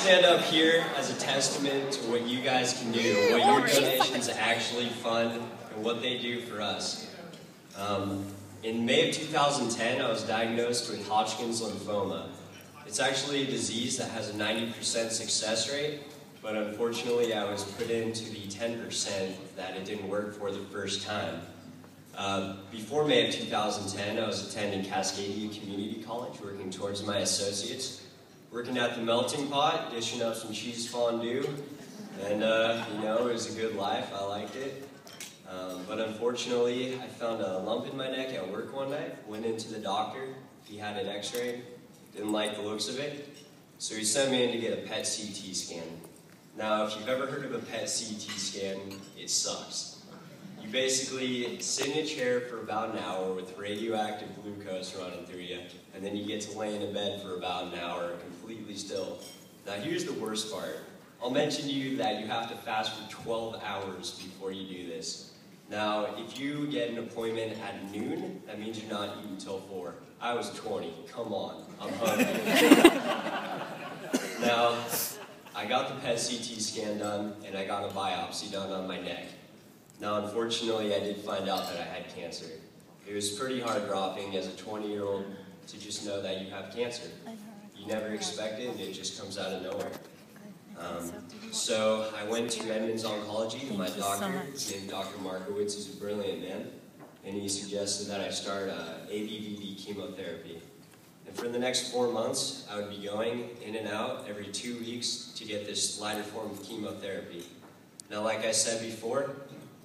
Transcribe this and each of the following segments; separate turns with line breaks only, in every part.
stand up here as a testament to what you guys can do, what your donations actually fund, and what they do for us. In May of 2010, I was diagnosed with Hodgkin's lymphoma. It's actually a disease that has a 90% success rate, but unfortunately I was put into the 10% that it didn't work for the first time. Before May of 2010, I was attending Cascadia Community College, working towards my associates, working at the melting pot, dishing up some cheese fondue, and you know, it was a good life. I liked it. But unfortunately, I found a lump in my neck at work one night, went into the doctor, he had an x-ray, didn't like the looks of it, so he sent me in to get a PET CT scan. Now, if you've ever heard of a PET CT scan, it sucks. You basically sit in a chair for about an hour with radioactive glucose running through you, and then you get to lay in a bed for about an hour completely still. Now here's the worst part. I'll mention to you that you have to fast for 12 hours before you do this. Now, if you get an appointment at noon, that means you're not eating till 4. I was 20, come on, I'm hungry. Now, I got the PET CT scan done, and I got a biopsy done on my neck. Now, unfortunately, I did find out that I had cancer. It was pretty heart-dropping as a 20-year-old to just know that you have cancer. You never expect it, and it just comes out of nowhere. So I went to Edmonds Oncology, and my doctor, his name Dr. Markowitz, is a brilliant man, and he suggested that I start ABVD chemotherapy. And for the next 4 months, I would be going in and out every 2 weeks to get this lighter form of chemotherapy. Now, like I said before,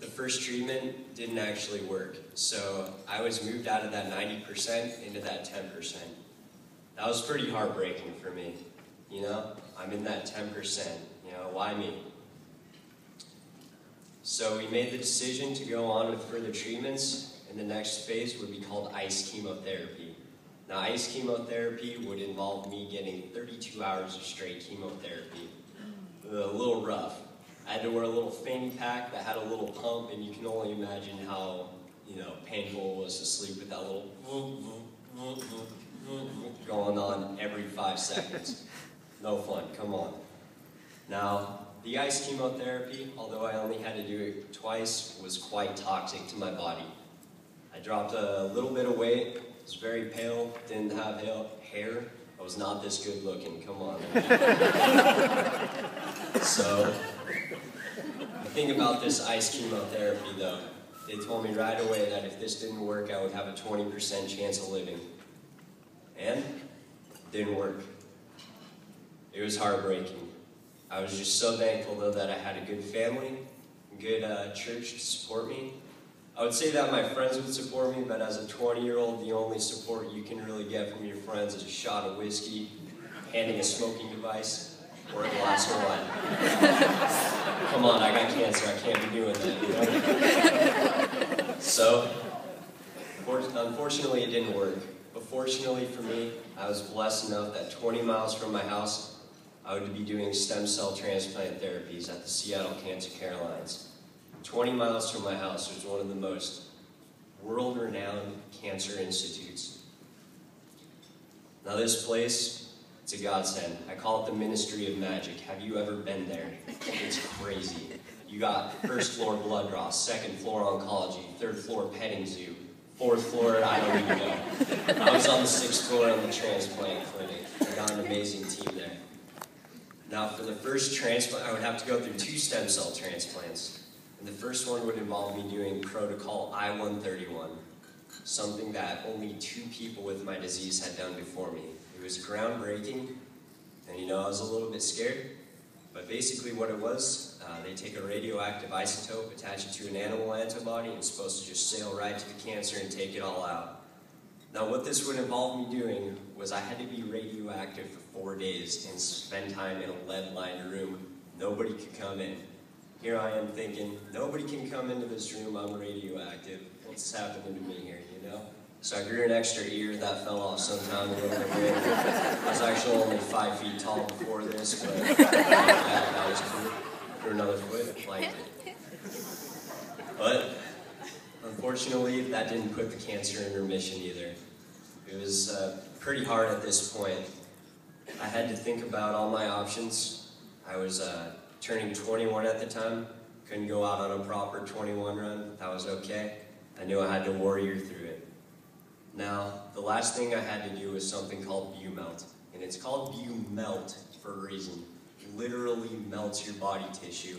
the first treatment didn't actually work, so I was moved out of that 90% into that 10%. That was pretty heartbreaking for me, you know? I'm in that 10%, you know, why me? So we made the decision to go on with further treatments, and the next phase would be called ICE chemotherapy. Now, ICE chemotherapy would involve me getting 32 hours of straight chemotherapy. A little rough. I had to wear a little fanny pack that had a little pump, and you can only imagine how, you know, painful it was to sleep with that little going on every 5 seconds. No fun, come on. Now, the ICE chemotherapy, although I only had to do it twice, was quite toxic to my body. I dropped a little bit of weight, was very pale, didn't have hair. I was not this good looking, come on. So, the thing about this ICE chemotherapy though, they told me right away that if this didn't work, I would have a 20% chance of living. And it didn't work. It was heartbreaking. I was just so thankful though that I had a good family, a good church to support me. I would say that my friends would support me, but as a 20-year-old, the only support you can really get from your friends is a shot of whiskey, handing a smoking device, or a glass of wine. Come on, I got cancer, I can't be doing that, you know? So, unfortunately it didn't work. But fortunately for me, I was blessed enough that 20 miles from my house, I would be doing stem cell transplant therapies at the Seattle Cancer Care Alliance. 20 miles from my house was one of the most world-renowned cancer institutes. Now this place, it's a godsend. I call it the Ministry of Magic. Have you ever been there? It's crazy. You got first floor blood draw, second floor oncology, third floor petting zoo, fourth floor, I don't even know. I was on the 6th floor on the transplant clinic. I got an amazing team there. Now for the first transplant, I would have to go through 2 stem cell transplants. And the first one would involve me doing protocol I-131, something that only 2 people with my disease had done before me. It was groundbreaking, and you know, I was a little bit scared, but basically what it was, they take a radioactive isotope, attach it to an animal antibody, and it's supposed to just sail right to the cancer and take it all out. Now what this would involve me doing was I had to be radioactive for 4 days and spend time in a lead-lined room. Nobody could come in. Here I am thinking, nobody can come into this room, I'm radioactive. What's happening to me here, you know? So I grew an extra ear that fell off sometime a little bit weird. I was actually only 5 feet tall before this, but that was cool. Grew another foot, liked it. But unfortunately, that didn't put the cancer in remission either. It was pretty hard at this point. I had to think about all my options. I was turning 21 at the time. Couldn't go out on a proper 21 run. That was okay. I knew I had to warrior through it. Now, the last thing I had to do was something called BU-melt. And it's called BU-melt for a reason. It literally melts your body tissue.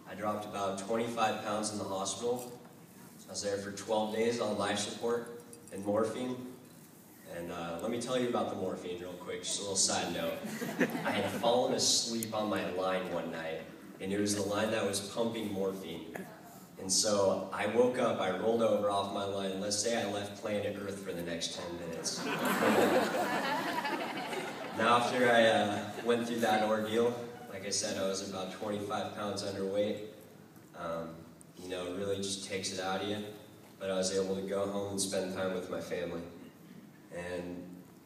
I dropped about 25 pounds in the hospital. I was there for 12 days on life support and morphine. And let me tell you about the morphine real quick, just a little side note. I had fallen asleep on my line one night, and it was the line that was pumping morphine. And so I woke up, I rolled over off my line. Let's say I left planet Earth for the next 10 minutes. Now after I went through that ordeal, like I said, I was about 25 pounds underweight. You know, it really just takes it out of you. But I was able to go home and spend time with my family. And,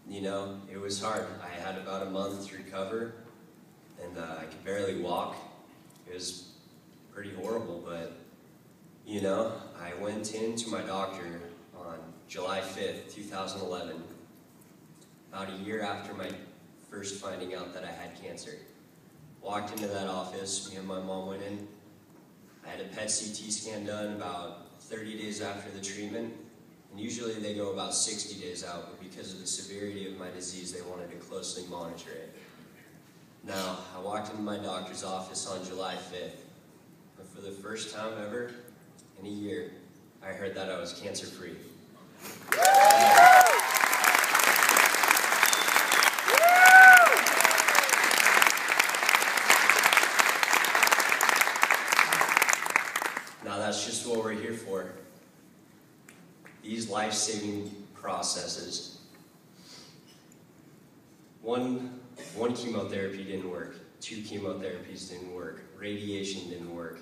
you know, it was hard. I had about a month to recover, and I could barely walk. It was pretty horrible, but, you know, I went into my doctor on July 5th, 2011, about a year after my first finding out that I had cancer. Walked into that office, me and my mom went in. I had a PET CT scan done about 30 days after the treatment. And usually they go about 60 days out, but because of the severity of my disease, they wanted to closely monitor it. Now, I walked into my doctor's office on July 5th, but for the first time ever in a year, I heard that I was cancer-free. Now, that's just what we're here for. These life-saving processes. One chemotherapy didn't work. 2 chemotherapies didn't work. Radiation didn't work.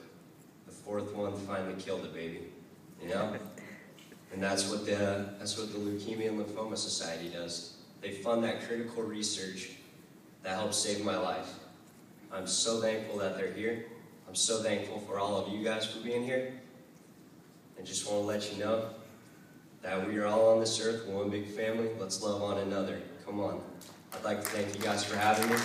The 4th one finally killed it, baby. You know? And that's what the Leukemia and Lymphoma Society does. They fund that critical research that helps save my life. I'm so thankful that they're here. I'm so thankful for all of you guys for being here. I just want to let you know that we are all on this earth, one big family. Let's love one another. Come on. I'd like to thank you guys for having me.